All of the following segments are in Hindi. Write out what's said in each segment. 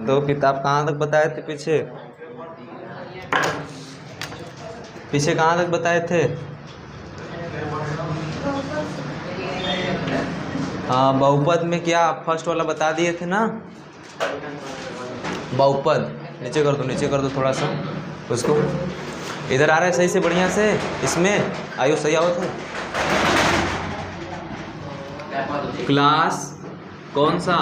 दो किताब कहाँ तक बताए थे पीछे? पीछे कहाँ तक बताए थे? हाँ, बहुपद में क्या फर्स्ट वाला बता दिए थे ना, बहुपद। नीचे कर दो, नीचे कर दो थोड़ा सा उसको। इधर आ रहा है सही से, बढ़िया से। इसमें आयु सही आओ थे। क्लास कौन सा?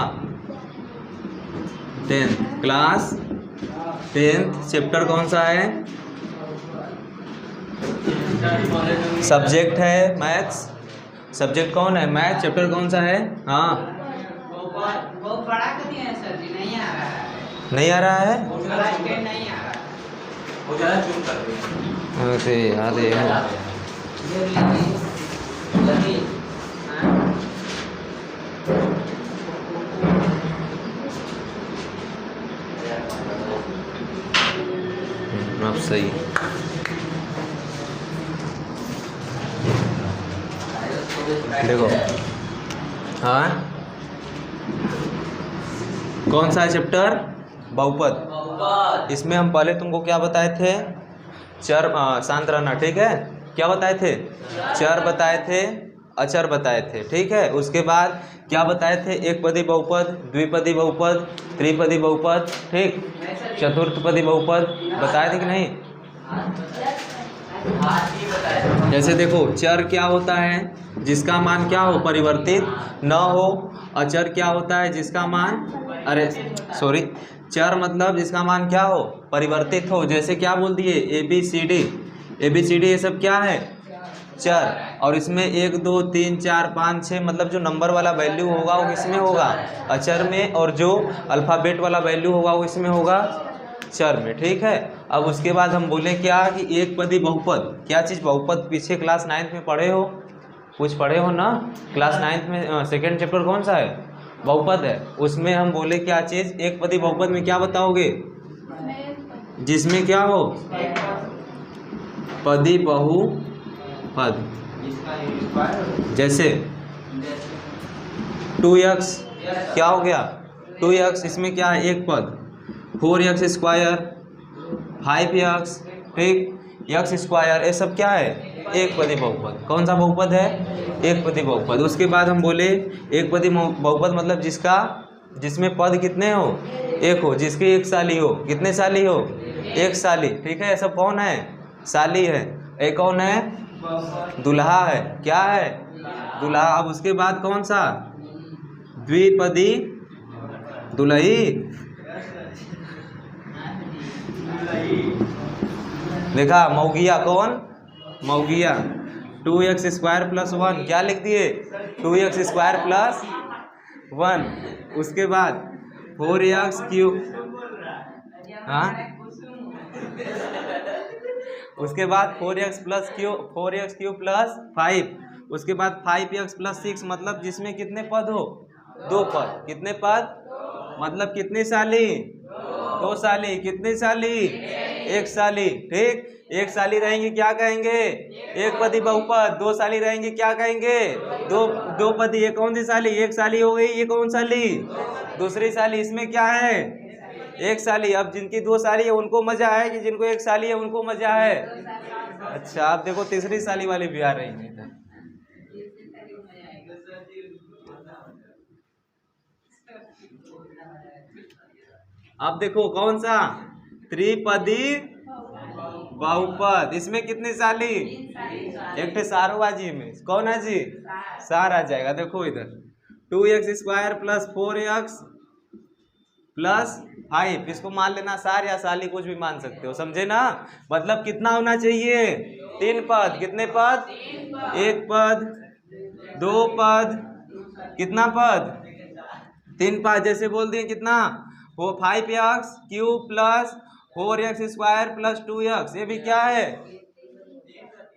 10th। Class 10th। चैप्टर कौन सा है? सब्जेक्ट है मैथ्स। सब्जेक्ट कौन है? मैथ। चैप्टर कौन सा है? हाँ, बहुत बड़ा कर दिया है सर जी, नहीं आ रहा है। नहीं आ रहा है? नहीं आ रहा है। वो ज़्यादा जूम कर रही है। अरे याद है। अब सही। देखो, हाँ, कौन सा है चैप्टर? बहुपद। इसमें हम पहले तुमको क्या बताए थे? चर, शांत रहना, ठीक है? क्या बताए थे? चर बताए थे, अचर बताए थे, ठीक है? उसके बाद क्या बताए थे? एक पदी बहुपद, द्विपदी बहुपद, त्रिपदी बहुपद, ठीक, चतुर्थपदी बहुपद बताए थे कि नहीं? जैसे देखो, चर क्या होता है? जिसका मान क्या हो? परिवर्तित न हो। अचर क्या होता है? जिसका मान, अरे सॉरी, चर मतलब जिसका मान क्या हो? परिवर्तित हो। जैसे क्या बोल दिए? ABCD। ABCD ये सब क्या है? चर। और इसमें 1 2 3 4 5 6 मतलब जो नंबर वाला वैल्यू होगा वो किसमें होगा? अचर में। और जो अल्फ़ाबेट वाला वैल्यू होगा वो इसमें होगा? चर में, ठीक है? अब उसके बाद हम बोले क्या कि एक पदी बहुपद। क्या चीज़ बहुपद? पीछे क्लास 9th में पढ़े हो, कुछ पढ़े हो ना? क्लास 9th में सेकेंड चैप्टर कौन सा है? बहुपद है। उसमें हम बोले क्या चीज़? एक पदी बहुपद में क्या बताओगे? जिसमें क्या हो? पदी बहुपद। जैसे 2x क्या हो गया? 2x। इसमें क्या है? एक पद। 4x स्क्वायर, 5x, ठीक, x स्क्वायर, ये सब क्या है? एक पदी बहुपद। कौन सा बहुपद है? एक पदी बहुपद। उसके बाद हम बोले एक पदी बहुपद मतलब जिसमें पद कितने हो? एक हो, जिसकी एक साली हो। कितने साली हो? एक साली, ठीक है? ये सब कौन है? साली है। एक कौन है? दुल्हा है। क्या है? दुल्हा। अब उसके बाद कौन सा? द्विपदी दुल्ही। देखा? मौगिया। कौन? मौगिया। 2x स्क्वायर प्लस 1 क्या लिख दिए? 2x square plus 1। उसके बाद 4x क्यूब, हाँ, उसके बाद 4x क्यूब प्लस 5। उसके बाद 5x प्लस 6 मतलब जिसमें कितने पद हो? 2 पद। कितने पद? मतलब कितनी साली? 2 साली। कितनी साली? एक साली, ठीक। एक साली रहेंगे क्या कहेंगे? एक पदी बहुपद। 2 साली रहेंगे क्या कहेंगे? दो पदी। ये कौन सी साली? एक साली हो गई। ये कौन साली? दूसरी साली। इसमें क्या है? एक साली। अब जिनकी 2 साली है उनको मजा है कि जिनको एक साली है उनको मजा है? अच्छा, आप देखो तीसरी साली वाली भी आ रही है इधर। अब देखो कौन सा? त्रिपदी बहुपद। इसमें कितनी साली? एक थे सारो बाजी में कौन है जी? सार आ जाएगा। देखो इधर 2x square plus 4x plus 5, इसको मान लेना सार या साली, कुछ भी मान सकते हो, समझे ना? मतलब कितना होना चाहिए? 3 पद। कितने पद? एक पद, 2 पद, कितना पद? 3 पद। जैसे बोल दिए कितना? वो 5x cube plus 4x square plus 2x, ये भी क्या है?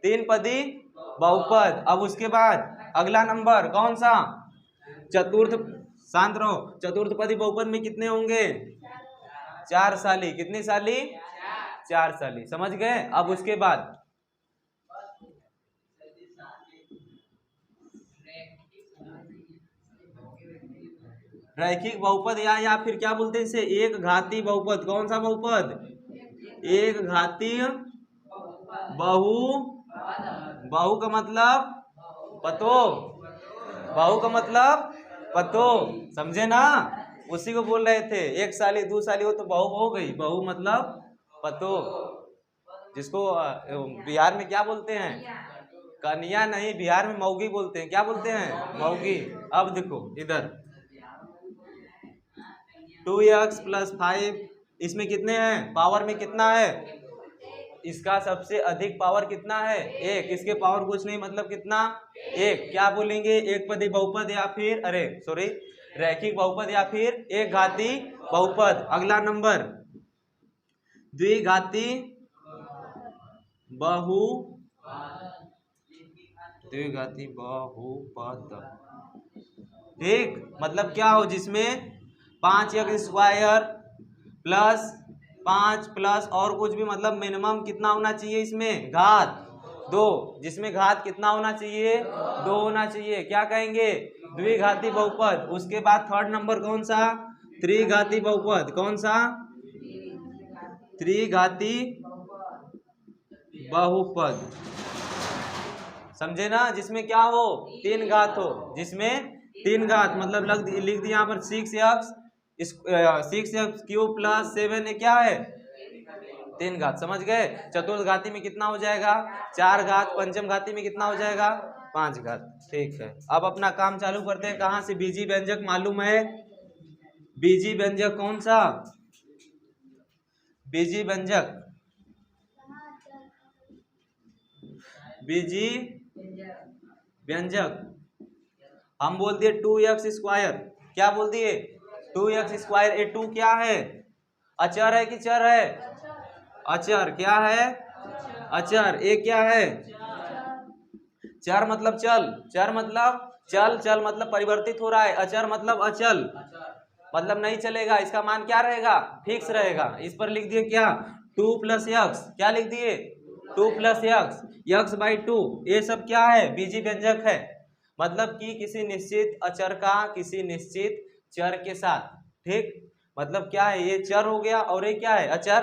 3 पदी बहुपद। अब उसके बाद अगला नंबर कौन सा? चतुर्थ, शांत रहो। चतुर्थ पदी बहुपद में कितने होंगे? 4 साली। कितनी साली? 4 साली। समझ गए? अब उसके बाद रैखिक बहुपद या फिर क्या बोलते हैं इसे, एक घाती बहुपद। कौन सा बहुपद? एक घातीय बहु। बहु का मतलब पतो, बहु का मतलब पतो, समझे ना? उसी को बोल रहे थे, एक साली दो साली हो तो बहु हो गई, बहु मतलब पतो, जिसको बिहार में क्या बोलते हैं, कन्या नहीं, बिहार में मौगी बोलते हैं। क्या बोलते हैं? मौगी। अब देखो इधर 2x + 5, इसमें कितने हैं, पावर में कितना है, इसका सबसे अधिक पावर कितना है, एक। इसके पावर कुछ नहीं, मतलब कितना, एक। क्या बोलेंगे, एक पदी बहुपद या फिर रैखिक बहुपद या फिर एक घाती बहुपद। अगला नंबर द्विघाती बहुपद। ठीक, मतलब क्या हो, जिसमें 5x² प्लस 5 प्लस और कुछ भी, मतलब मिनिमम कितना होना चाहिए इसमें, घात 2। जिसमें घात कितना होना चाहिए, 2 होना चाहिए। क्या कहेंगे, द्विघाती बहुपद। उसके बाद थर्ड नंबर कौन सा, त्रिघाती बहुपद। कौन सा, त्रिघाती बहुपद, समझे ना? जिसमें क्या हो, 3 घात हो, जिसमें 3 घात, मतलब लिख दिया यहाँ पर 6x³ + 7 क्या है, 3 घात। समझ गए? चतुर्थ घाती में कितना हो जाएगा, 4 घात। पंचम घाती में कितना हो जाएगा, 5 घात। ठीक है, अब अपना काम चालू करते हैं। कहाँ से, बीजी व्यंजक मालूम है, बीजी व्यंजक कौन सा, बीजी व्यंजक, बीजी व्यंजक हम बोल दिए 2x²। क्या बोल दिए, 2x²। ये 2 क्या है, अचर है कि चर है, अचर। क्या है, अचर। ए क्या है, चर मतलब चल, चर मतलब चल, चल मतलब परिवर्तित हो रहा है, अचर मतलब अचल, मतलब नहीं चलेगा, इसका मान क्या रहेगा, फिक्स रहेगा। इस पर लिख दिए क्या, 2 + x। क्या लिख दिए, 2 + x, x/2। ये सब क्या है, बीजी व्यंजक है। मतलब कि किसी निश्चित अचर का किसी निश्चित चर के साथ। ठीक, मतलब क्या है, ये चर हो गया और ये क्या है, अचर।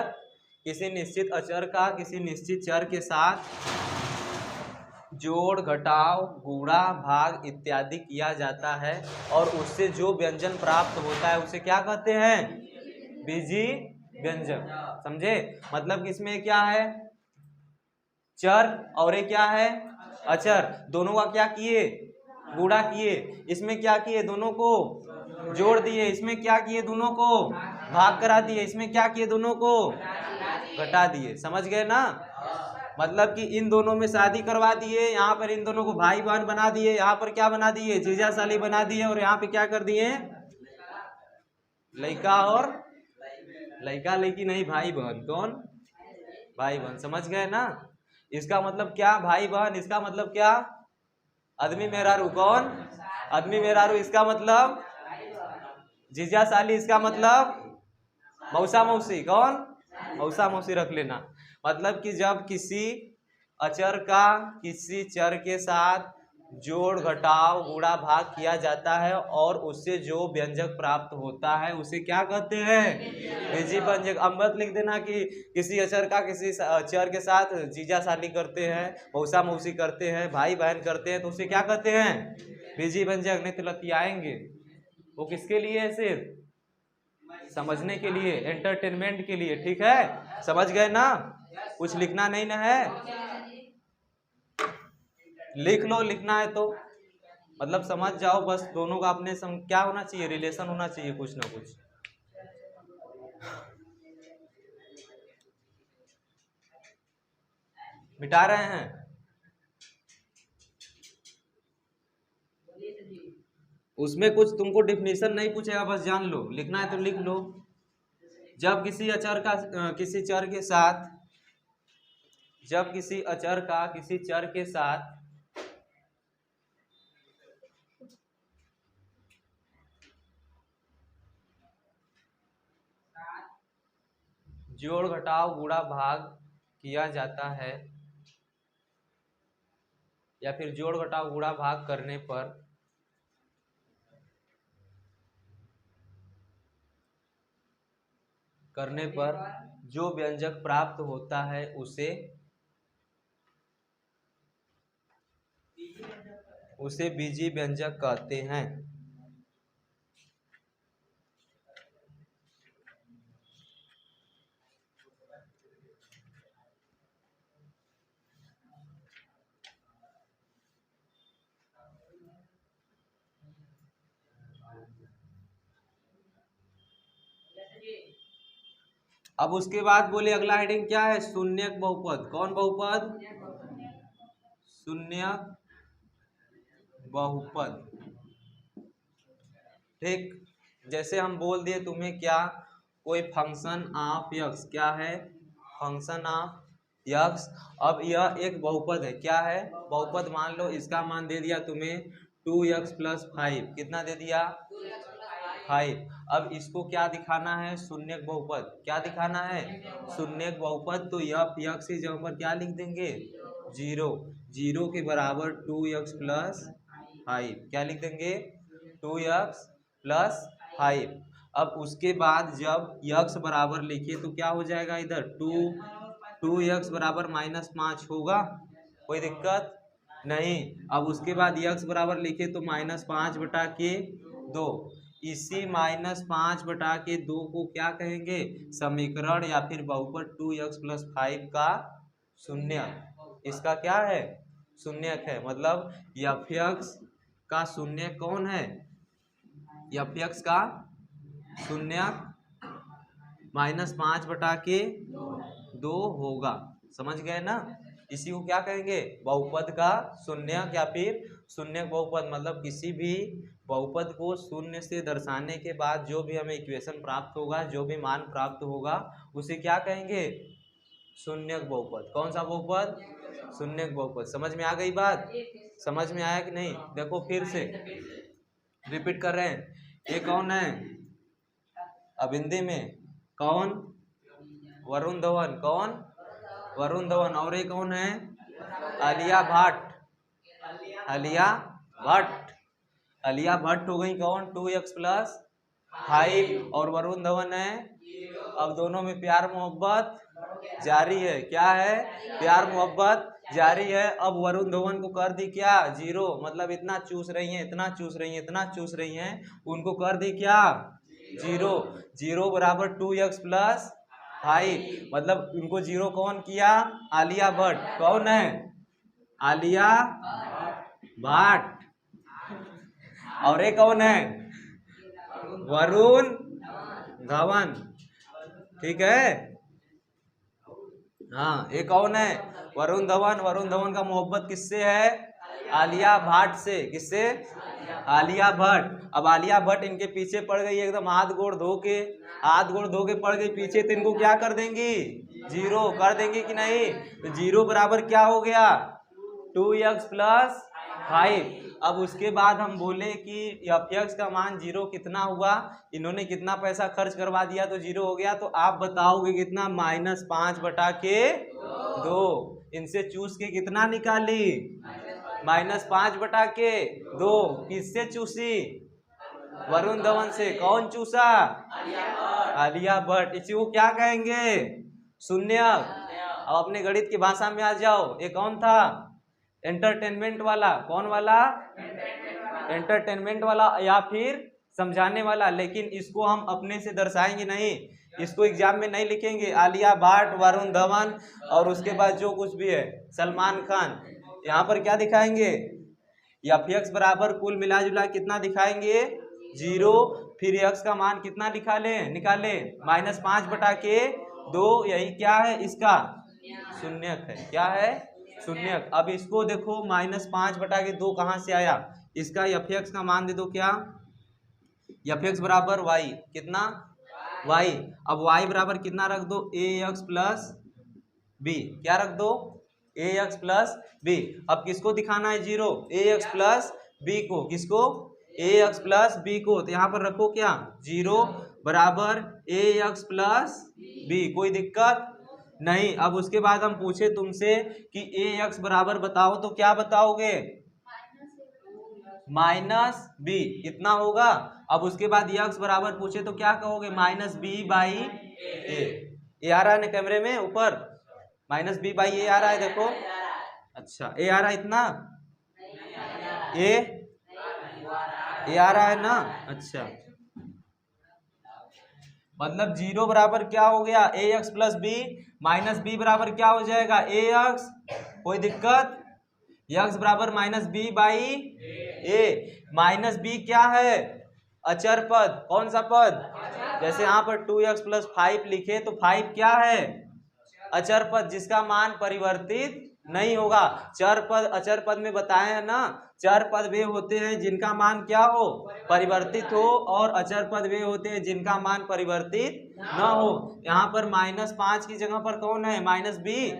किसी निश्चित अचर का किसी निश्चित चर के साथ जोड़ घटाव गुणा भाग इत्यादि किया जाता है, और उससे जो व्यंजन प्राप्त होता है उसे क्या कहते हैं, बीजी व्यंजक। समझे? मतलब इसमें क्या है, चर और ये क्या है, अचर। दोनों का क्या किए, गुणा किए। इसमें क्या किए, दोनों को जोड़ दिए। इसमें क्या किए, दोनों को भाग करा दिए। इसमें क्या किए, दोनों को घटा दिए। समझ गए ना? मतलब कि इन दोनों में शादी करवा दिए, यहाँ पर इन दोनों को भाई बहन बना दिए, यहाँ पर क्या बना दिए, जीजा साली बना दिए, और यहाँ पे क्या कर दिए, लड़का और लड़का लड़की नहीं, भाई बहन। कौन, भाई बहन। समझ गए ना? इसका मतलब क्या, भाई बहन। इसका मतलब क्या, आदमी मेहरारू। कौन, आदमी मेहरारू। इसका मतलब जीजा साली। इसका मतलब मौसा मौसी। कौन, मौसा मौसी रख लेना। मतलब कि जब किसी अचर का किसी चर के साथ जोड़ घटाव गुणा भाग किया जाता है और उससे जो व्यंजक प्राप्त होता है उसे क्या कहते हैं, बीजी व्यंजक। अब मत लिख देना कि किसी अचर का किसी चर के साथ जीजा साली करते हैं, मौसा मौसी करते हैं, भाई बहन करते हैं, तो उसे क्या कहते हैं, बीजी व्यंजक। नहीं तो लतियाएंगे। वो किसके लिए है, सिर्फ समझने के लिए, एंटरटेनमेंट के लिए। ठीक है, समझ गए ना? कुछ लिखना नहीं ना है, लिख लो, लिखना है तो मतलब समझ जाओ बस। दोनों का अपने क्या होना चाहिए, रिलेशन होना चाहिए कुछ ना कुछ। मिटा रहे हैं, उसमें कुछ तुमको डिफिनीशन नहीं पूछेगा, बस जान लो। लिखना है तो लिख लो। जब किसी अचर का किसी चर के साथ जब किसी अचर का किसी चर के साथ जोड़ घटाव गुणा भाग किया जाता है, या फिर जोड़ घटाव गुणा भाग करने पर करने पर जो व्यंजक प्राप्त होता है उसे बीजीय व्यंजक कहते हैं। अब उसके बाद बोले अगला हेडिंग क्या है, शून्यक बहुपद। कौन बहुपद? शून्यक बहुपद। ठीक, जैसे हम बोल दिए तुम्हें क्या, कोई फंक्शन ऑफ यक्स, क्या है, फंक्शन ऑफ यक्स। अब यह एक बहुपद है, क्या है, बहुपद। मान लो इसका मान दे दिया तुम्हें 2x+5, कितना दे दिया, 5। अब इसको क्या दिखाना है, शून्यक बहुपद। क्या दिखाना है, शून्यक बहुपद। तो यक्स की जगह पर क्या लिख देंगे, 0। 0 के बराबर 2x+5, क्या लिख देंगे, 2x+5। अब उसके बाद जब यक्स बराबर लिखिए तो क्या हो जाएगा, इधर 2x बराबर -5 होगा, कोई दिक्कत नहीं। अब उसके बाद यक्स बराबर लिखे तो -5/2। इसी -5/2 को क्या कहेंगे, समीकरण या फिर बहुपद 2x+5 का शून्यक। इसका क्या है, शून्यक है। मतलब यक्स का शून्यक कौन है, यक्स का शून्यक -5/2 होगा। समझ गए ना, इसी को क्या कहेंगे, बहुपद का शून्यक या फिर शून्यक बहुपद। मतलब किसी भी बहुपद को शून्य से दर्शाने के बाद जो भी हमें इक्वेशन प्राप्त होगा, जो भी मान प्राप्त होगा, उसे क्या कहेंगे, शून्यक बहुपद। कौन सा बहुपद, शून्यक बहुपद। समझ में आ गई बात, समझ में आया कि नहीं? देखो फिर से रिपीट कर रहे हैं। ये कौन है, अब हिंदी में कौन, वरुण धवन। कौन, वरुण धवन। और ये कौन है, आलिया भट्ट। आलिया भट्ट, आलिया भट्ट हो गई कौन, 2x+5। और वरुण धवन है। अब दोनों में प्यार मोहब्बत जारी है। क्या है, प्यार मोहब्बत जारी है। अब वरुण धवन को कर दी क्या, 0। मतलब इतना चूस रही हैं, इतना चूस रही हैं, इतना चूस रही हैं, उनको कर दी क्या, 0। 0 बराबर 2x+5। मतलब उनको 0 कौन किया, आलिया भट्ट। कौन है, आलिया भट्ट। और ये कौन है, वरुण धवन। ठीक है, हाँ, ये कौन है, वरुण धवन। वरुण धवन का मोहब्बत किससे है, आलिया भट्ट से। किससे, आलिया भट्ट। अब आलिया भट्ट इनके पीछे पड़ गई एकदम, हाथ गोड़ धो के पड़ गई पीछे। तो इनको क्या कर देंगी, 0 कर देंगे कि नहीं। तो 0 बराबर क्या हो गया, 2x+5। अब उसके बाद हम बोले कि यक्स का मान 0 कितना हुआ, इन्होंने कितना पैसा खर्च करवा दिया तो 0 हो गया। तो आप बताओगे कितना, -5/2। इनसे चूस के कितना निकाली, -5/2। किससे चूसी, वरुण धवन से। कौन चूसा, आलिया भट्ट। इसी को क्या कहेंगे, शून्यक। अब अपने गणित की भाषा में आ जाओ। ये कौन था, एंटरटेनमेंट वाला। कौन वाला, एंटरटेनमेंट वाला या फिर समझाने वाला। लेकिन इसको हम अपने से दर्शाएंगे नहीं, इसको एग्जाम में नहीं लिखेंगे। आलिया भट्ट, वरुण धवन और उसके बाद जो कुछ भी है, सलमान खान। यहाँ पर क्या दिखाएंगे, यक्स बराबर कुल मिला जुला कितना दिखाएंगे, 0। फिर यक्स का मान कितना निकाले, -5/2। यही क्या है, इसका शून्यक है। क्या है, शून्यक। अब इसको देखो, -5/2 कहाँ से आया, इसका यक्स का मान दे दो। क्या, यक्स बराबर y, कितना, y। अब y बराबर कितना रख दो, ax+b। क्या रख दो, ax+b। अब किसको दिखाना है, 0, ax+b को। किसको, ax+b को। तो यहाँ पर रखो क्या, 0 बराबर ax+b। कोई दिक्कत नहीं। अब उसके बाद हम पूछे तुमसे कि ax बराबर बताओ, तो क्या बताओगे, -b। कितना होगा। अब उसके बाद यक्स बराबर पूछे तो क्या कहोगे, -b/a। ए आ रहा है ना कैमरे में ऊपर, माइनस बी बाई ए आ रहा है, देखो। अच्छा ए आ रहा है इतना, ए आ रहा है ना। अच्छा मतलब 0 बराबर क्या हो गया, A X plus B minus B बराबर क्या हो जाएगा, ए एक्स। कोई दिक्कत, एक्स बराबर minus b by a. Minus b क्या है, अचर पद। कौन सा पद, जैसे यहाँ पर 2x प्लस 5 लिखे तो 5 क्या है, अचर पद जिसका मान परिवर्तित नहीं होगा। चर पद अचर पद में बताए हैं ना, चर पद वे होते हैं जिनका मान क्या हो, परिवर्तित हो, और अचर पद वे होते हैं जिनका मान परिवर्तित न हो। यहाँ पर -5 की जगह पर कौन है, माइनस बी,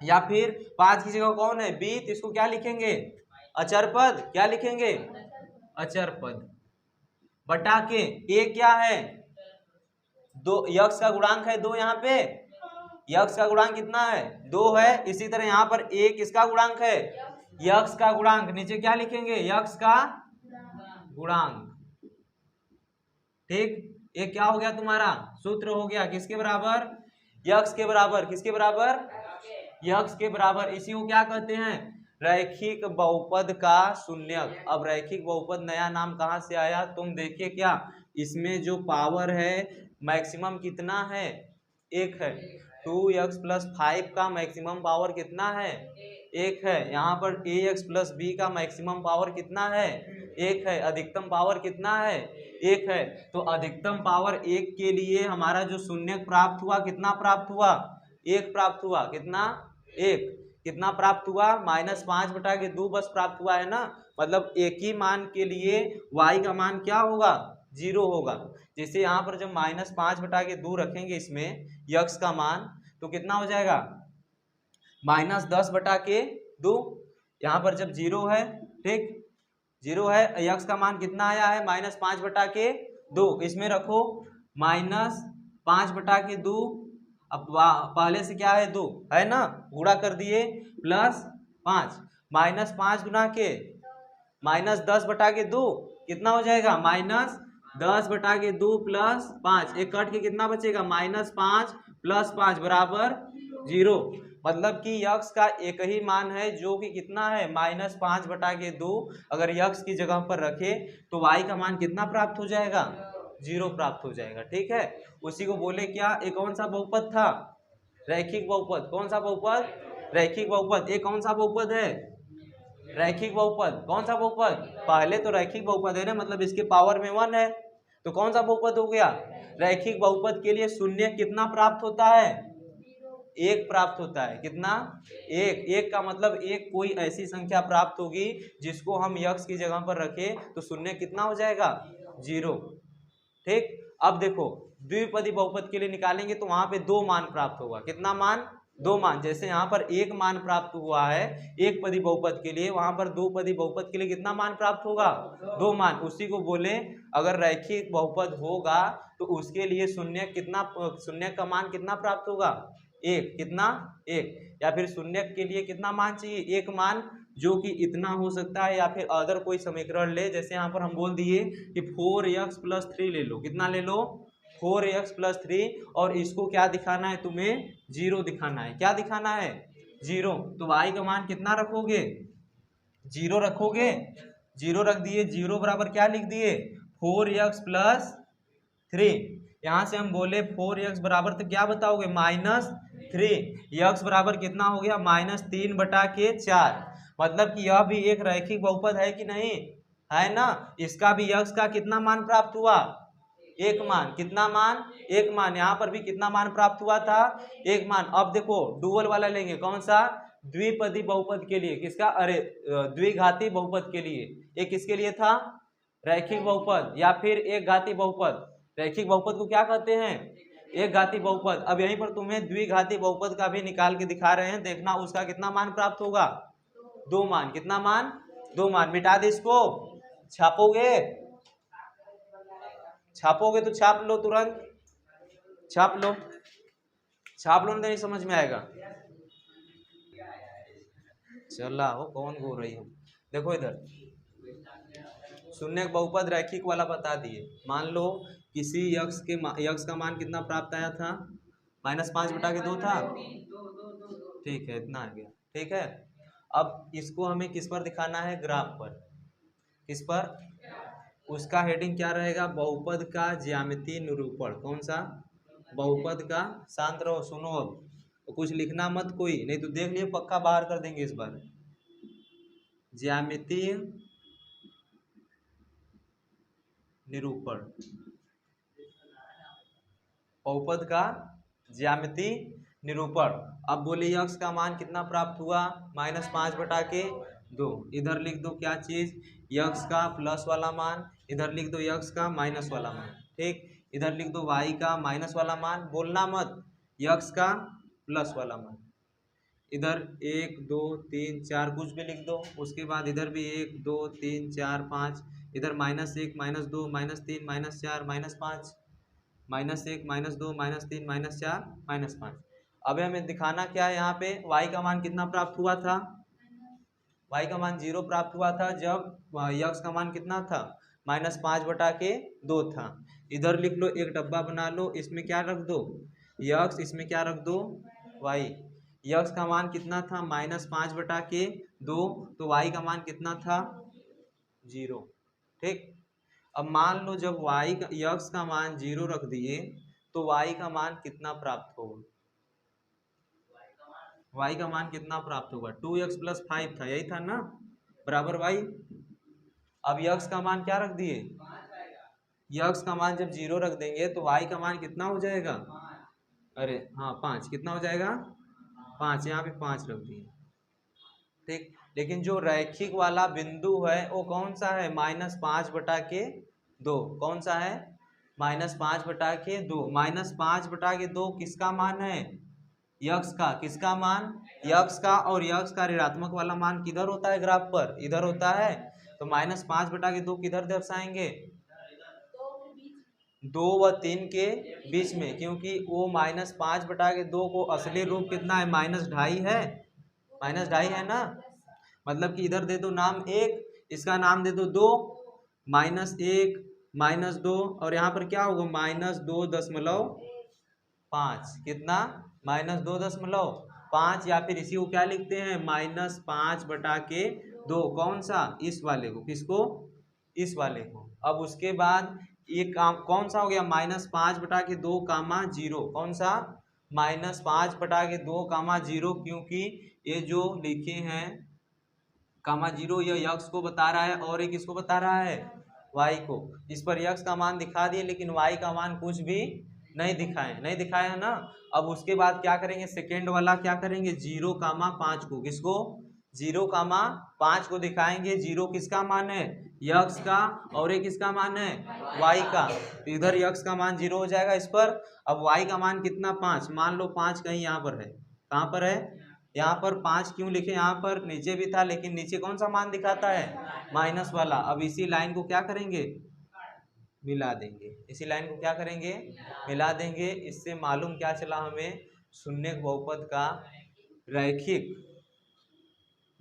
या फिर 5 की जगह कौन है, बी, तो इसको क्या लिखेंगे, अचर पद। क्या लिखेंगे, अचर पद। बटा के ए क्या है, 2, यक्स का गुणांक है 2, यहाँ पे यक्स का गुणांक कितना है, 2 है। इसी तरह यहाँ पर ए किसका गुणांक है, यक्स का गुणांक। नीचे क्या लिखेंगे, यक्स का गुणांक। ठीक, ये क्या हो गया तुम्हारा, सूत्र हो गया किसके बराबर, यक्स के बराबर। किसके बराबर, यक्स के बराबर। इसी को क्या कहते हैं, रैखिक बहुपद का शून्यक। अब रैखिक बहुपद नया नाम कहाँ से आया, तुम देखिए क्या, इसमें जो पावर है मैक्सिमम कितना है, 1 है। 2x प्लस 5 का मैक्सिमम पावर कितना है, 1 है। यहाँ पर ax प्लस b का मैक्सिमम पावर कितना है, 1 है। अधिकतम पावर कितना है, 1 है। तो अधिकतम पावर 1 के लिए हमारा जो शून्यक प्राप्त हुआ, कितना प्राप्त हुआ, 1 प्राप्त हुआ। कितना, 1। कितना प्राप्त हुआ, -5/2 बस प्राप्त हुआ है ना। मतलब एक ही मान के लिए y का मान क्या होगा, 0 होगा। जैसे यहाँ पर जब -5/2 रखेंगे इसमें यक्स का मान, तो कितना हो जाएगा, -10/2। यहाँ पर जब 0 है, ठीक 0 है, यक्स का मान कितना आया है, -5/2। इसमें रखो -5/2। अब पहले से क्या है, 2 है ना, गुणा कर दिए, +5 -5 गुना के -10/2 कितना हो जाएगा, -10/2 + 5। एक कट के कितना बचेगा, -5 + 5 बराबर 0। मतलब कि यक्स का एक ही मान है जो कि कितना है, -5/2। अगर यक्स की जगह पर रखे तो y का मान कितना प्राप्त हो जाएगा, 0 प्राप्त हो जाएगा। ठीक है, उसी को बोले क्या, एक कौन सा बहुपद था, रैखिक बहुपद। कौन सा बहुपद, रैखिक बहुपद। एक कौन सा बहुपद है, रैखिक बहुपद। कौन सा बहुपद, पहले तो रैखिक बहुपद है ना, मतलब इसके पावर में 1 है, तो कौन सा बहुपद हो गया, रैखिक बहुपद के लिए शून्य कितना प्राप्त होता है, 1 प्राप्त होता है। कितना, 1। 1 का मतलब एक कोई ऐसी संख्या प्राप्त होगी जिसको हम यक्स की जगह पर रखें तो शून्य कितना हो जाएगा, 0। ठीक, अब देखो द्विपदी बहुपद के लिए निकालेंगे तो वहां पे 2 मान प्राप्त होगा। कितना मान, 2 मान। जैसे यहाँ पर 1 मान प्राप्त हुआ है एक पदी बहुपद के लिए, वहां पर 2 पदी बहुपद के लिए कितना मान प्राप्त होगा, 2 मान। उसी को बोले अगर रैखिक बहुपद होगा तो उसके लिए शून्य कितना, शून्य का मान कितना प्राप्त होगा, 1। कितना, 1। या फिर शून्य के लिए कितना मान चाहिए, 1 मान, जो कि इतना हो सकता है, या फिर अदर कोई समीकरण ले। जैसे यहाँ पर हम बोल दिए कि 4x + 3 ले लो। कितना ले लो, 4x + 3, और इसको क्या दिखाना है तुम्हें, 0 दिखाना है। क्या दिखाना है, 0। तो y का मान कितना रखोगे, 0 रखोगे। 0 रख दिए, 0 बराबर क्या लिख दिए, 4x + 3। यहाँ से हम बोले 4x बराबर तो क्या बताओगे, -3। x बराबर कितना हो गया, -3/4। मतलब कि यह भी एक रैखिक बहुपद है कि नहीं, है ना। इसका भी x का कितना मान प्राप्त हुआ, 1 मान। कितना मान, 1 मान। यहाँ पर भी कितना मान प्राप्त हुआ था, 1 मान। अब देखो डुअल वाला लेंगे, कौन सा, द्विपदी बहुपद के लिए। किसका, अरे द्विघाती बहुपद के लिए। ये किसके लिए था, रैखिक बहुपद, या फिर एक घाती बहुपद। रैखिक बहुपद को क्या कहते हैं, एक घाती बहुपद। अब यहीं पर तुम्हें द्विघाती बहुपद का भी निकाल के दिखा रहे हैं, देखना उसका कितना मान प्राप्त होगा, 2 मान। कितना मान, 2 मान। मिटा दे इसको, छापोगे, छापोगे तो छाप लो, तुरंत छाप लो, छाप लो, नहीं समझ में आएगा। चला हो, कौन बोल रही हो। देखो इधर शून्य बहुपद रैखिक वाला बता दिए। मान लो किसी यक्स का मान कितना प्राप्त आया था? -5/2 था। ठीक है, इतना आ गया। ठीक है, अब इसको हमें किस पर दिखाना है? ग्राफ पर। किस पर? उसका हेडिंग क्या रहेगा? बहुपद का ज्यामितीय निरूपण। कौन सा? बहुपद का। शांत रहो, सुनो। अब तो कुछ लिखना मत कोई, नहीं तो देख लिए पक्का बाहर कर देंगे इस बार। ज्यामितीय निरूपण, बहुपद का ज्यामितीय निरूपण। अब बोले यक्स का मान कितना प्राप्त हुआ? -5/2। इधर लिख दो क्या चीज? यक्स का प्लस वाला मान, इधर लिख दो यक्स का माइनस वाला मान। ठीक, इधर लिख दो वाई का माइनस वाला मान, बोलना मत, यक्स का प्लस वाला मान। इधर 1 2 3 4 कुछ भी लिख दो। उसके बाद इधर भी 1 2 3 4 5, इधर -1 -2 -3 -4 -5, -1 -2 -3 -4 -5। अब हमें दिखाना क्या है? यहाँ पे y का मान कितना प्राप्त हुआ था? y का मान 0 प्राप्त हुआ था जब यक्स का मान कितना था? -5/2 था। इधर लिख लो, एक डब्बा बना लो, इसमें क्या रख दो? यक्स, इसमें क्या रख दो? y। यक्स का मान कितना था? -5/2। तो y का मान कितना था? 0। ठीक, अब मान लो जब यक्स का मान 0 रख दिए तो y का मान कितना प्राप्त होगा? y का मान कितना प्राप्त होगा? 2x + 5 था, यही था ना, बराबर y। अब यक्स का मान क्या रख दिए? यक्स का मान जब 0 रख देंगे तो y का मान कितना हो जाएगा? अरे हाँ, 5। कितना हो जाएगा? 5। यहाँ पे 5 रख दिए। ठीक, लेकिन जो रैखिक वाला बिंदु है वो कौन सा है? -5/2। कौन सा है? -5/2। -5/2 किसका मान है? यक्स का। किसका मान? यक्स का। और यक्स का ऋणात्मक वाला मान किधर होता है? ग्राफ पर, इधर होता है। तो -5/2 किधर दर्शाएंगे? 2 व 3 के बीच में, क्योंकि वो -5/2 को असली रूप कितना है? -2.5 है। -2.5 है ना, मतलब कि इधर दे दो नाम 1, इसका नाम दे दो 2, -1 -2, और यहाँ पर क्या होगा? -2.5। कितना? -2.5। या फिर इसी को क्या लिखते हैं? -5/2। कौन सा? इस वाले को। किसको? इस वाले को। अब उसके बाद ये काम कौन सा हो गया? -5/2 कामा 0। कौन सा? -5/2 कामा 0, क्योंकि ये जो लिखे हैं कामा 0 ये यक्स को बता रहा है और ये किसको बता रहा है? y को। इस पर यक्स का मान दिखा दिए लेकिन y का मान कुछ भी नहीं दिखाए है ना। अब उसके बाद क्या करेंगे? सेकेंड वाला क्या करेंगे? 0,5 को। किसको? 0,5 को दिखाएंगे। 0 किसका मान है? यक्स का। और ये किसका मान है? y का। तो इधर यक्स का मान 0 हो जाएगा इस पर। अब y का मान कितना? 5। मान लो 5 कहीं यहाँ पर है। कहाँ पर है? यहाँ पर 5 क्यों लिखे? यहाँ पर नीचे भी था, लेकिन नीचे कौन सा मान दिखाता है? माइनस वाला। अब इसी लाइन को क्या करेंगे? मिला देंगे। इसी लाइन को क्या करेंगे? मिला देंगे। इससे मालूम क्या चला हमें? शून्यक बहुपद का रैखिक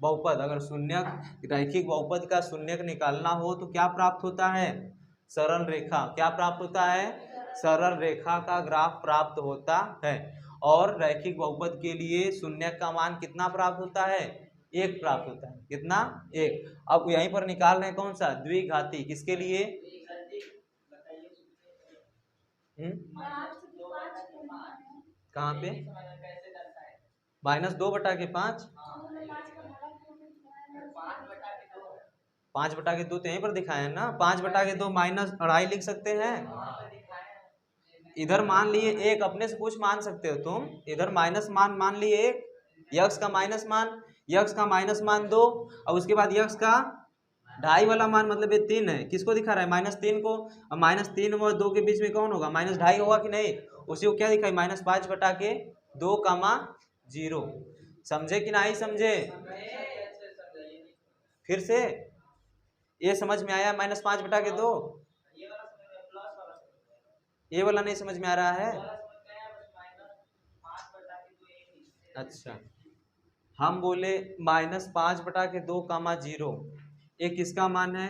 बहुपद, अगर शून्यक रैखिक बहुपद का शून्यक निकालना हो तो क्या प्राप्त होता है? सरल रेखा। क्या प्राप्त होता है? सरल रेखा का ग्राफ प्राप्त होता है। और रैखिक बहुपद के लिए शून्यक का मान कितना प्राप्त होता है? 1 प्राप्त होता है। कितना? 1। अब यहीं पर निकाल रहे हैं कौन सा? द्विघाती। किसके लिए? कहाँ पे? -2/5। 5/2 तो यहीं पर दिखाए हैं ना। 5/2 -2.5 लिख सकते हैं। इधर मान लिए 1, अपने से कुछ मान सकते हो तुम। इधर माइनस मान लिए 1, यक्स का माइनस मान, यक्स का माइनस मान 2, और उसके बाद यक्स का 2.5 वाला मान, मतलब ये 3 है। किसको दिखा रहा है? -3 को। अब -3 और 2 के बीच में कौन होगा? -2.5 होगा कि नहीं? उसी को क्या दिखाई? -5/2, 0। समझे कि नहीं समझे? फिर से ये समझ में आया? -5/2। ये वाला नहीं समझ में आ रहा है? अच्छा, हम बोले -5/2, 0। ये किसका मान है?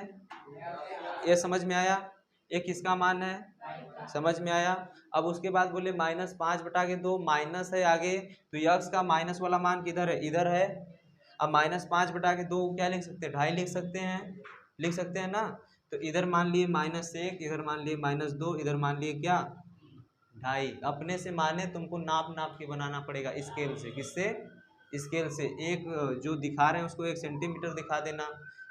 ये समझ में आया? ये किसका मान है? समझ में आया। अब उसके बाद बोले -5/2 माइनस है आगे, तो यक्स का माइनस वाला मान किधर है, इधर है। अब -5/2 क्या लिख सकते हैं, 2.5 लिख सकते हैं, लिख सकते हैं ना। तो इधर मान लिए -1, इधर मान लिए -2, इधर मान लिए क्या 2.5। अपने से माने तुमको नाप नाप के बनाना पड़ेगा स्केल से। किससे, स्केल से। एक जो दिखा रहे हैं उसको 1 सेंटीमीटर दिखा देना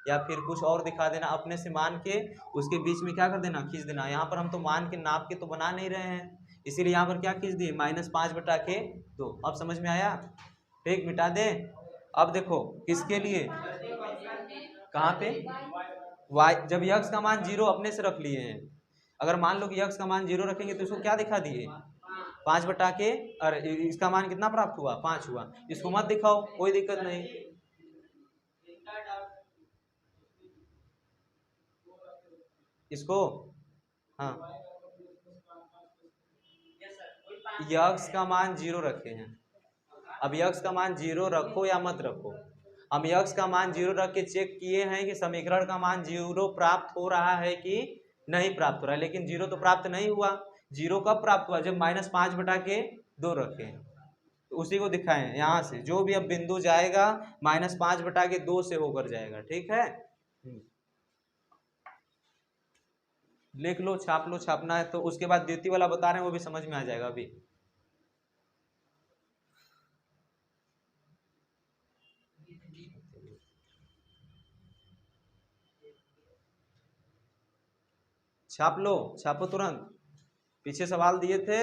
या फिर कुछ और दिखा देना, अपने से मान के उसके बीच में क्या कर देना, खींच देना। यहाँ पर हम तो मान के नाप के तो बना नहीं रहे हैं, इसीलिए यहाँ पर क्या खींच दिए -5/2। अब समझ में आया, ठीक, मिटा दें। अब देखो किसके लिए, कहाँ पे, वाई, जब यक्स का मान 0 अपने से रख लिए हैं। अगर मान लो कि यक्स का मान 0 रखेंगे तो इसको क्या दिखा दिए, 5/, और इसका मान कितना प्राप्त हुआ, 5 हुआ। इसको मत दिखाओ, कोई दिक्कत नहीं। इसको, हाँ, यक्स का मान 0 रखे हैं। अब यक्स का मान 0 रखो या मत रखो, हम यक्स का मान 0 रख के चेक किए हैं कि समीकरण का मान 0 प्राप्त हो रहा है कि नहीं प्राप्त हो रहा है, लेकिन 0 तो प्राप्त नहीं हुआ। 0 कब प्राप्त हुआ, जब -5/2 रखे, तो उसी को दिखाएं। यहाँ से जो भी अब बिंदु जाएगा -5/2 से होकर जाएगा, ठीक है। लिख लो, छाप लो, छापना है तो। उसके बाद द्वितीय वाला बता रहे हैं, वो भी समझ में आ जाएगा अभी। छाप लो, छापो तुरंत, पीछे सवाल दिए थे।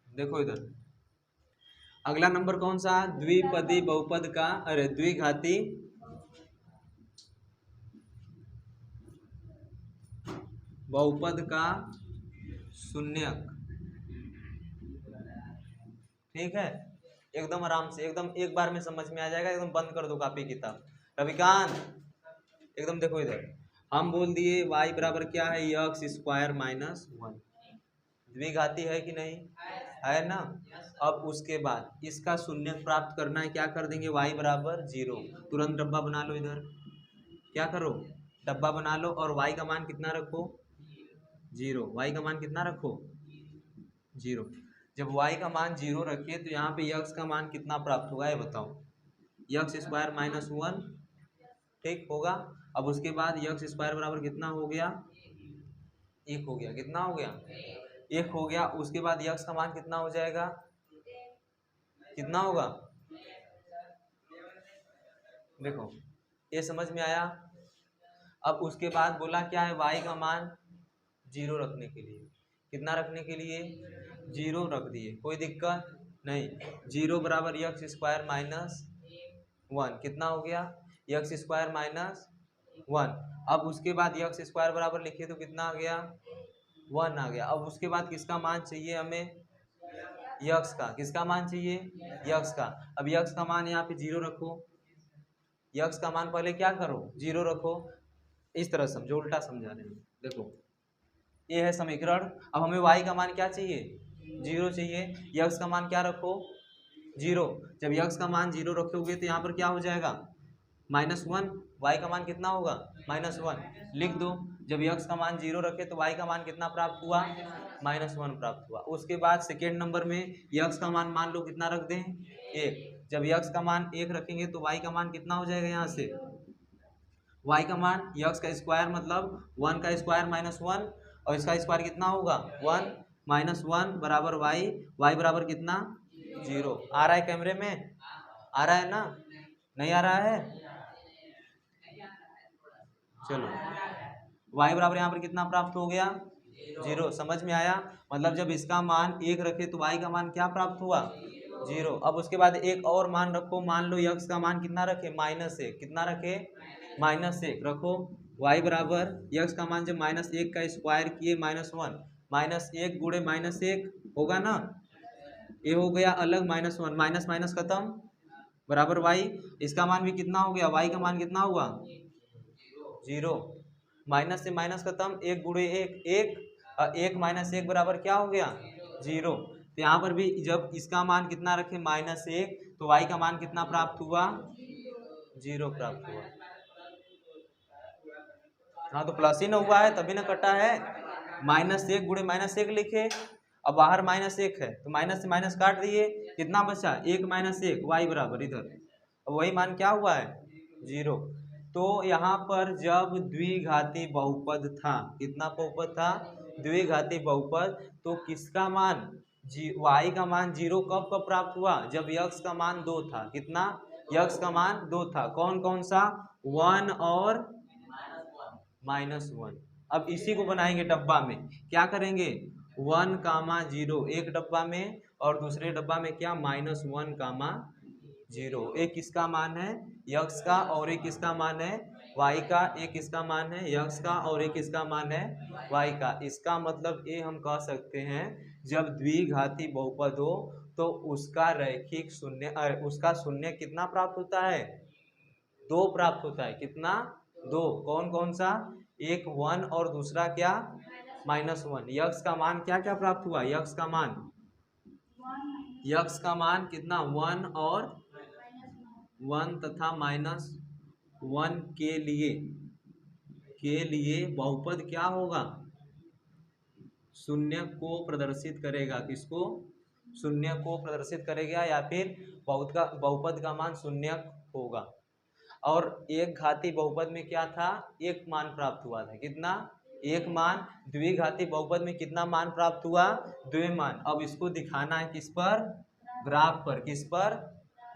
देखो इधर अगला नंबर कौन सा, द्विपदी बहुपद का, अरे द्विघाती बहुपद का शून्यक, ठीक है। एकदम आराम से, एकदम एक बार में समझ में आ जाएगा। एकदम बंद कर दो कॉपी किताब। रविकांत एकदम देखो इधर, हम बोल दिए y बराबर क्या है, x² - 1। द्विघाती है कि नहीं, है ना। अब उसके बाद इसका शून्य प्राप्त करना है, क्या कर देंगे, y बराबर 0। तुरंत डब्बा बना लो इधर, क्या करो, डब्बा बना लो और y का मान कितना रखो, 0। y का मान कितना रखो, 0। जब y का मान 0 रखिए तो यहाँ पे x का मान कितना प्राप्त होगा, ये बताओ, x² - 1, ठीक होगा। अब उसके बाद x² बराबर कितना हो गया, 1 हो गया। कितना हो गया, 1 हो गया। उसके बाद x का मान कितना हो जाएगा, कितना होगा, देखो ये समझ में आया। अब उसके बाद बोला क्या है, y का मान 0 रखने के लिए, कितना रखने के लिए, 0 रख दिए, कोई दिक्कत नहीं। 0 बराबर x² - 1 कितना हो गया, x² - 1। अब उसके बाद x² बराबर लिखे तो कितना आ गया, 1 आ गया। अब उसके बाद किसका मान चाहिए हमें, यक्स का। किसका मान चाहिए, यक्स का। अब यक्स का मान यहाँ पे 0 रखो, यक्स का मान पहले क्या करो, 0 रखो। इस तरह समझो, उल्टा समझा रहे हैं। देखो ये है समीकरण। अब हमें y का मान क्या चाहिए, 0 चाहिए। यक्स का मान क्या रखो, 0। जब यक्स का मान 0 रखोगे तो यहाँ पर क्या हो जाएगा, -1। y का मान कितना होगा, -1 लिख दो। जब यक्स का मान 0 रखे तो y का मान कितना प्राप्त हुआ, -1 प्राप्त हुआ। उसके बाद सेकेंड नंबर में यक्स का मान लो कितना रख दें, 1। जब यक्स का मान 1 रखेंगे तो y का मान कितना हो जाएगा, यहाँ से y का मान यक्स का स्क्वायर मतलब 1 का स्क्वायर -1, और इसका स्क्वायर कितना होगा, 1 -1 बराबर y बराबर कितना, 0। आ रहा है कैमरे में, आ रहा है ना, नहीं आ रहा है, चलो y बराबर यहाँ पर कितना प्राप्त हो गया, 0। समझ में आया। मतलब जब इसका मान 1 रखे तो y का मान क्या प्राप्त हुआ, 0। अब उसके बाद एक और मान रखो, मान लो यक्स का मान कितना रखे, -1। कितना रखे, -1 रखो। y बराबर यक्स का मान जब -1 का स्क्वायर किए -1, -1 गुणे -1 होगा ना, ये हो गया अलग, -1 माइनस माइनस खत्म, बराबर y। इसका मान भी कितना हो गया, y का मान कितना हुआ, 0। माइनस से माइनस खत्म, 1 गुणे 1 1, और 1 - 1 बराबर क्या हो गया, 0। तो यहाँ पर भी जब इसका मान कितना रखे, -1, तो y का मान कितना प्राप्त हुआ, 0 प्राप्त हुआ। हाँ तो प्लस ही ना हुआ है तभी ना कटा है। -1 गुणे -1 लिखे, अब बाहर -1 है तो माइनस से माइनस काट दिए, कितना बचा 1 - 1 y बराबर इधर, अब वही मान क्या हुआ है 0। तो यहाँ पर जब द्विघाती बहुपद था, कितना बहुपद था द्विघाती बहुपद, तो किसका मान y का मान 0 कब कब प्राप्त हुआ, जब x का मान 2 था। कितना x का मान 2 था, कौन कौन सा 1 और -1। अब इसी को बनाएंगे डब्बा में, क्या करेंगे 1 कामा 0 एक डब्बा में और दूसरे डब्बा में क्या -1 कामा 0। एक किसका मान है x का और एक किसका मान है y का, एक किसका मान है x का और एक किसका मान है y का। इसका मतलब ये हम कह सकते हैं जब द्विघाती बहुपद हो तो उसका रैखिक शून्य, उसका शून्य कितना प्राप्त होता है 2 प्राप्त होता है। कितना 2, कौन कौन सा, एक 1 और दूसरा क्या -1। यक्स का मान क्या क्या प्राप्त हुआ, यक्स का मान कितना 1 और 1 तथा -1 के लिए बहुपद क्या होगा, शून्य को प्रदर्शित करेगा। किसको, शून्य को प्रदर्शित करेगा, या फिर बहुपद का मान शून्य होगा। और एक घाती बहुपद में क्या था, एक मान प्राप्त हुआ था। कितना, एक मान। द्विघाती बहुपद में कितना मान प्राप्त हुआ, द्विमान। अब इसको दिखाना है किस पर, ग्राफ पर। किस पर,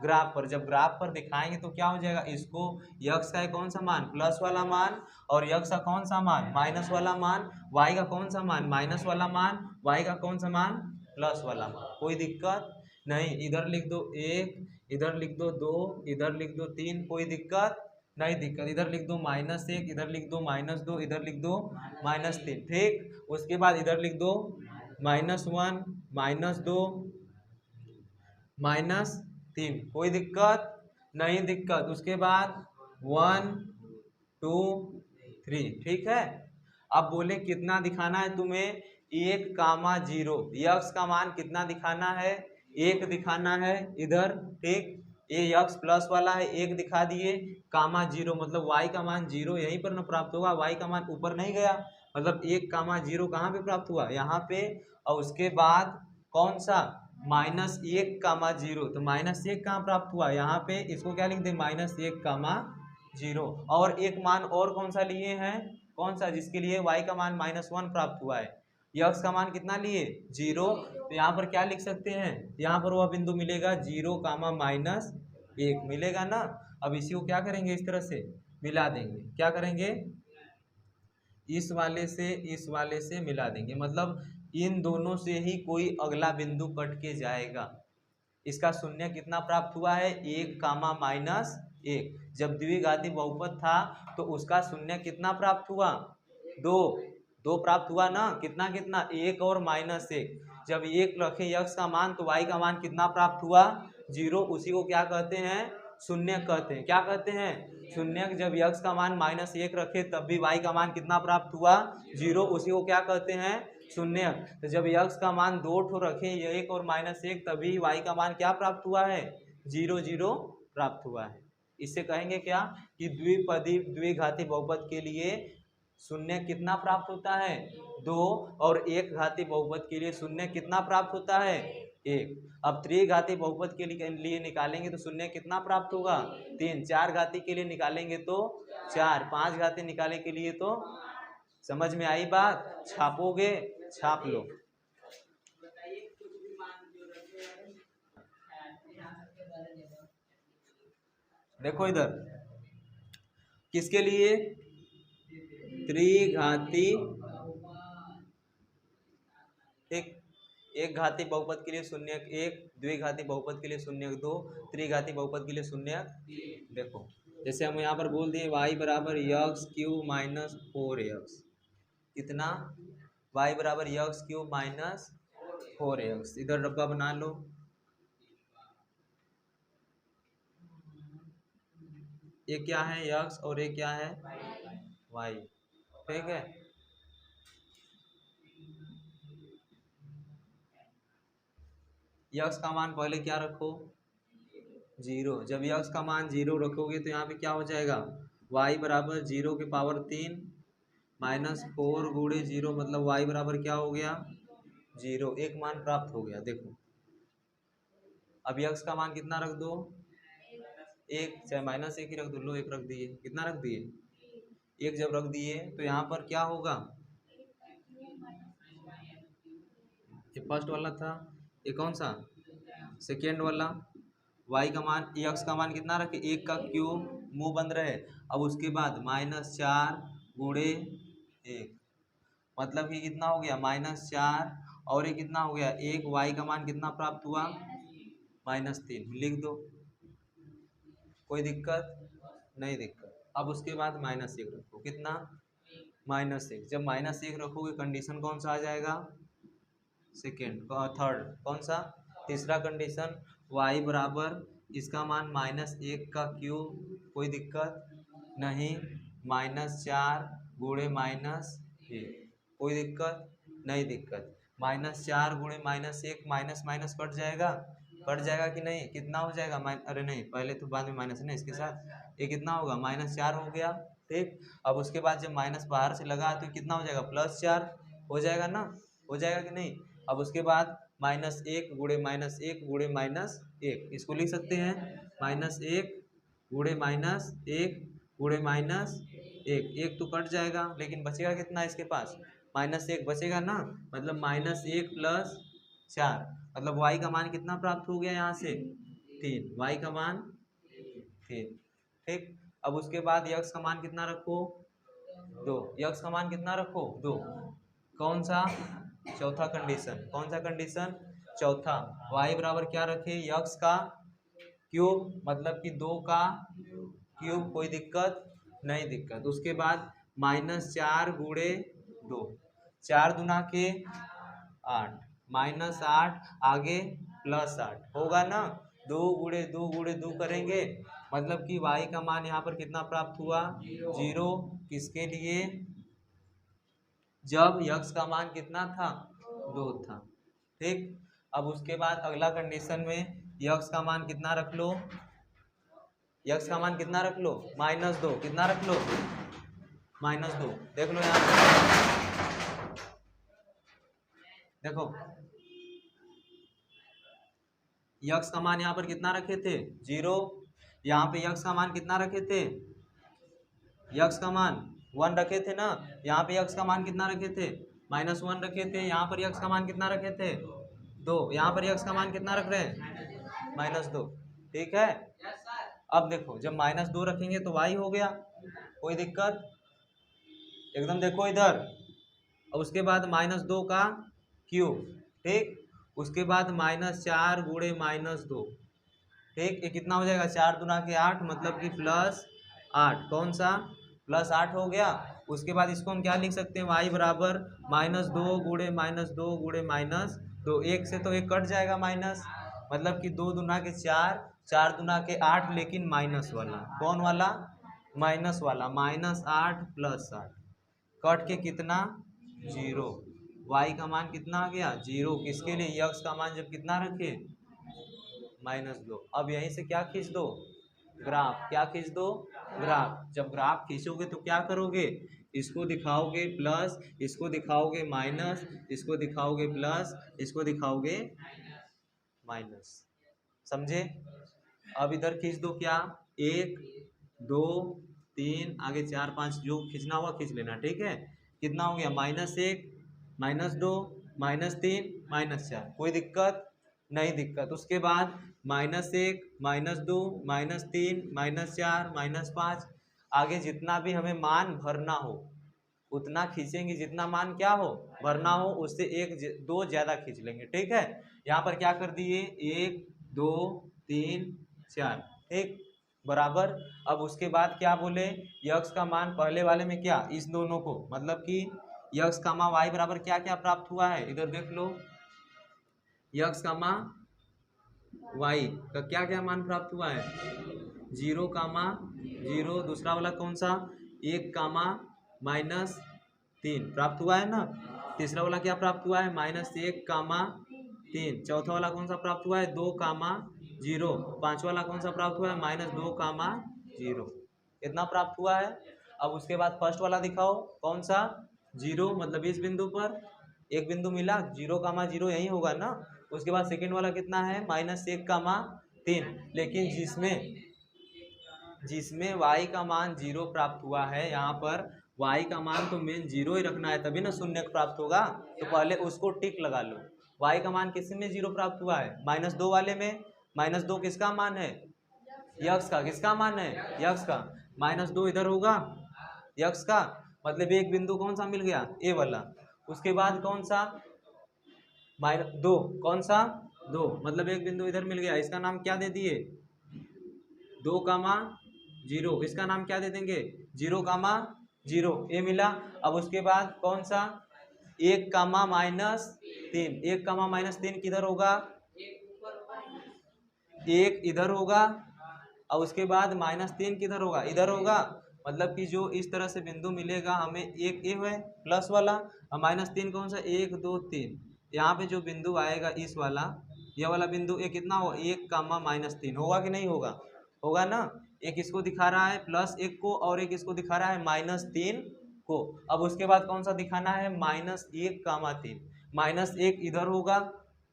ग्राफ पर। जब ग्राफ पर दिखाएंगे तो क्या हो जाएगा, इसको यक्स का कौन सा मान प्लस वाला मान, और यक्स का कौन सा मान माइनस वाला मान, वाई का कौन सा मान माइनस वाला मान, वाई का कौन सा मान प्लस वाला मान। कोई दिक्कत नहीं, इधर लिख दो 1, इधर लिख दो 2, इधर लिख दो 3, कोई दिक्कत नहीं दिक्कत। इधर लिख दो -1, इधर लिख दो -2, इधर लिख दो -3। ठीक, उसके बाद इधर लिख दो -1, -2, -3, कोई दिक्कत नहीं दिक्कत। उसके बाद 1 2 3, ठीक है। अब बोले कितना दिखाना है तुम्हें, 1 कामा 0, यक्स का मान कितना दिखाना है 1 दिखाना है इधर। ठीक, ये यक्स प्लस वाला है 1 दिखा दिए, कामा 0 मतलब y का मान 0 यहीं पर न प्राप्त होगा, y का मान ऊपर नहीं गया, मतलब 1 कामा 0 कहाँ पे प्राप्त हुआ यहाँ पे। और उसके बाद कौन सा -1 कामा 0, तो -1 कहाँ प्राप्त हुआ यहाँ पे, इसको क्या लिख दे -1 कामा 0। और एक मान और कौन सा लिए हैं, कौन सा, जिसके लिए y का मान -1 प्राप्त हुआ है, यक्स का मान कितना लिए 0। तो यहाँ पर क्या लिख सकते हैं, यहाँ पर वह बिंदु मिलेगा 0 कामा -1 मिलेगा ना। अब इसी को क्या करेंगे, इस तरह से मिला देंगे। क्या करेंगे, इस वाले से मिला देंगे, मतलब इन दोनों से ही कोई अगला बिंदु कट के जाएगा। इसका शून्य कितना प्राप्त हुआ है 1 कामा -1। जब द्विघाती बहुपद था तो उसका शून्य कितना प्राप्त हुआ 2 प्राप्त हुआ ना। कितना कितना 1 और -1। जब 1 रखे यक्स का मान तो y का मान कितना प्राप्त हुआ 0। उसी को क्या कहते हैं, शून्य कहते हैं। क्या कहते हैं, शून्य। जब यक्स का मान -1 रखे तब भी y का मान कितना प्राप्त हुआ 0, उसी को क्या कहते हैं शून्य। तो जब यक्स का मान 2 ठो रखे 1 और -1 तभी y का मान क्या प्राप्त हुआ है 0 0 प्राप्त हुआ है। इससे कहेंगे क्या कि द्विपदी द्विघाती बहुपद के लिए शून्य कितना प्राप्त होता है 2, और एक घाती बहुपद के लिए शून्य कितना प्राप्त होता है 1। अब त्रिघाती बहुपद के लिए निकालेंगे तो शून्य कितना प्राप्त होगा 3, 4 घाती के लिए निकालेंगे तो 4, 5 घाती निकाले के लिए तो। समझ में आई बात, छापोगे छाप लो। देखो इधर किसके लिए, त्रिघाती, एक घाती बहुपद के लिए 0 1, द्विघाती बहुपद के लिए 0 2, त्रिघाती बहुपद के लिए 0। देखो जैसे हम यहाँ पर बोल दिए y बराबर x³ -4x, कितना y बराबर x³ -4x। इधर डब्बा बना लो, ये क्या है x और ये क्या है y। ठीक है, यक्स का मान पहले क्या रखो 0। जब यक्स का मान 0 रखोगे तो यहाँ पे क्या हो जाएगा y बराबर 0 के पावर 3 -4 गुणे 0 मतलब y बराबर क्या हो गया 0, एक मान प्राप्त हो गया। देखो अब x का मान कितना रख दो 1, चाहे -1 ही रख दो, लो 1 रख दिए, कितना रख दिए 1 जब रख दिए तो यहाँ पर क्या होगा, ये फर्स्ट वाला था, ये कौन सा सेकेंड वाला। y का मान x का मान कितना रखे 1 का क्यूब, मुंह बंद रहे। अब उसके बाद -4 गुणे 1 मतलब कि कितना हो गया -4 और ये कितना हो गया 1, y का मान कितना प्राप्त हुआ -3, लिख दो, कोई दिक्कत नहीं दिक्कत। अब उसके बाद -1 रखो, कितना -1, जब -1 रखोगे कंडीशन कौन सा आ जाएगा सेकेंड, थर्ड कौन सा तीसरा कंडीशन, y बराबर इसका मान -1 का क्यूब, कोई दिक्कत नहीं, -4 गुणे -1, कोई दिक्कत नहीं दिक्कत, -4 गुणे -1 माइनस माइनस कट जाएगा कि नहीं, कितना हो जाएगा अरे नहीं पहले तो बाद में माइनस है ना, इसके साथ ये कितना होगा -4 हो गया। ठीक, अब उसके बाद जब माइनस बाहर से लगा तो कितना हो जाएगा +4 हो जाएगा ना, हो जाएगा कि नहीं। अब उसके बाद -1 गुणे -1 गुणे -1, इसको लिख सकते हैं -1 गुणे -1 गुणे -1, एक तो कट जाएगा लेकिन बचेगा कितना इसके पास -1 बचेगा ना, मतलब -1 + 4 मतलब y का मान कितना प्राप्त हो गया यहाँ से 3, y का मान 3। ठीक, अब उसके बाद x का मान कितना रखो 2, x का मान कितना रखो 2, कौन सा चौथा कंडीशन, कौन सा कंडीशन चौथा, y बराबर क्या रखे x का क्यूब मतलब कि 2 का क्यूब, कोई दिक्कत नहीं दिक्कत। उसके बाद -4 गुणे 2, 4 दूना के 8, -8 आगे +8 होगा ना, 2 गुणे 2 गुणे 2 करेंगे मतलब कि y का मान यहाँ पर कितना प्राप्त हुआ 0, किसके लिए जब x का मान कितना था 2 था। ठीक, अब उसके बाद अगला कंडीशन में x का मान कितना रख लो, x का मान कितना रख लो -2, कितना रख लो -2, देख लो यहाँ देखो x का मान यहाँ पर कितना रखे थे 0, यहाँ पे x का मान कितना रखे थे x का मान 1 रखे थे ना, यहाँ पे x का मान कितना रखे थे -1 रखे थे, यहाँ पर x का मान कितना रखे थे 2, यहाँ पर x का मान कितना रख रहे हैं -2। ठीक है, अब देखो जब -2 रखेंगे तो y हो गया, कोई दिक्कत एकदम, देखो इधर। अब उसके बाद -2 का क्यूब, ठीक, उसके बाद -4 गुणे -2, ठीक, ये कितना हो जाएगा 4 दूना के 8 मतलब कि +8, कौन सा +8 हो गया। उसके बाद इसको हम क्या लिख सकते हैं y बराबर -2 गुणे -2 गुणे -2, 1 से तो 1 कट जाएगा माइनस, मतलब कि 2 दूना के 4, 4 दूना के 8, लेकिन माइनस वाला, कौन वाला माइनस वाला, -8 + 8 कट के कितना 0, y का मान कितना आ गया 0, किसके लिए x का मान जब कितना रखे -2। अब यहीं से क्या खींच दो ग्राफ, क्या खींच दो ग्राफ, जब ग्राफ खींचोगे तो क्या करोगे इसको दिखाओगे प्लस, इसको दिखाओगे माइनस, इसको दिखाओगे प्लस, इसको दिखाओगे माइनस, समझे। अब इधर खींच दो क्या 1 2 3 आगे 4 5 जो खींचना हुआ खींच लेना, ठीक है। कितना हो गया -1 -2 -3 -4, कोई दिक्कत नहीं दिक्कत। उसके बाद -1 -2 -3 -4 -5, आगे जितना भी हमें मान भरना हो उतना खींचेंगे, जितना मान क्या हो भरना हो उससे 1 2 ज़्यादा खींच लेंगे, ठीक है। यहाँ पर क्या कर दिए 1 2 3 4, ठीक बराबर। अब उसके बाद क्या बोले यक्स का मान पहले वाले में क्या इस दोनों को, मतलब कि यक्स का मान y बराबर क्या क्या प्राप्त हुआ है, इधर देख लो यक्स का मान y का क्या क्या मान प्राप्त हुआ है 0, 0, दूसरा वाला कौन सा 1, -3 प्राप्त हुआ है ना, तीसरा वाला क्या प्राप्त हुआ है -1, 3, चौथा वाला कौन सा प्राप्त हुआ है 2, 0, पांचवा वाला कौन सा प्राप्त हुआ है -2, 0, कितना प्राप्त हुआ है अब उसके बाद फर्स्ट वाला दिखाओ, कौन सा? 0, मतलब इस बिंदु पर एक बिंदु मिला, 0,0 यही होगा ना। उसके बाद सेकेंड वाला कितना है? -1,3, लेकिन जिसमें y का मान 0 प्राप्त हुआ है, यहाँ पर y का मान तो मेन 0 ही रखना है, तभी ना शून्य प्राप्त होगा। तो पहले उसको टिक लगा लो। y का मान किस में 0 प्राप्त हुआ है? -2 वाले में। -2 किसका मान है? यक्स का। किसका मान है? यक्स का। -2 इधर होगा यक्स का, मतलब एक बिंदु कौन सा मिल गया? ए वाला। उसके बाद कौन सा? -2, कौन सा? 2, मतलब एक बिंदु इधर मिल गया, इसका नाम क्या दे दिए? 2,0। इसका नाम क्या दे देंगे? 0,0, ये मिला। अब उसके बाद कौन सा? 1,-3। 1,-3 किधर होगा? एक इधर होगा, और उसके बाद -3 किधर होगा? इधर होगा। मतलब कि जो इस तरह से बिंदु मिलेगा हमें, एक ये है प्लस वाला, और -3 कौन सा? 1, 2, 3। यहाँ पे जो बिंदु आएगा इस वाला, ये वाला बिंदु, ये कितना होगा? 1,-3 होगा कि नहीं होगा? होगा ना। एक इसको दिखा रहा है +1 को, और एक इसको दिखा रहा है -3 को। अब उसके बाद कौन सा दिखाना है? -1,3। -1 इधर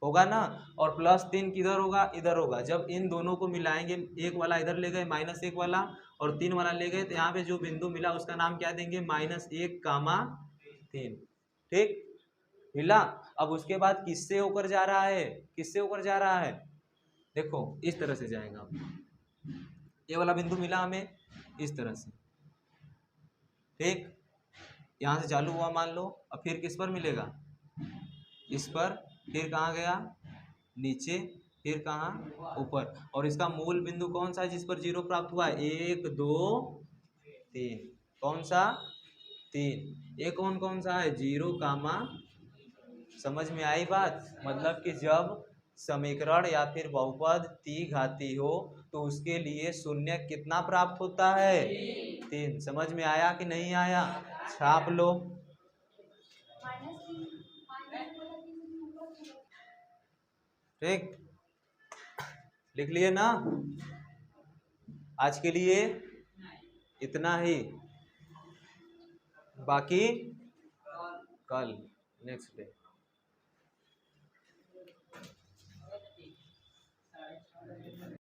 होगा ना, और +3 किधर होगा? इधर होगा। जब इन दोनों को मिलाएंगे, एक वाला इधर ले गए -1 वाला, और 3 वाला ले गए, तो यहाँ पे जो बिंदु मिला उसका नाम क्या देंगे? -1,3। ठीक मिला। अब उसके बाद किससे होकर जा रहा है? किससे होकर जा रहा है? देखो इस तरह से जाएगा। ये वाला बिंदु मिला हमें इस तरह से, ठीक। यहाँ से चालू हुआ मान लो, अब फिर किस पर मिलेगा? इस पर, फिर कहाँ गया? नीचे, फिर कहाँ? ऊपर। और इसका मूल बिंदु कौन सा है जिस पर 0 प्राप्त हुआ है? 1, 2, 3। कौन सा? 3। ये कौन कौन सा है? 0, समझ में आई बात? मतलब कि जब समीकरण या फिर बहुपद द्विघाती हो तो उसके लिए शून्य कितना प्राप्त होता है? 3। समझ में आया कि नहीं आया? छाप लो। ठीक, लिख लिए ना? आज के लिए इतना ही, बाकी कल नेक्स्ट डे।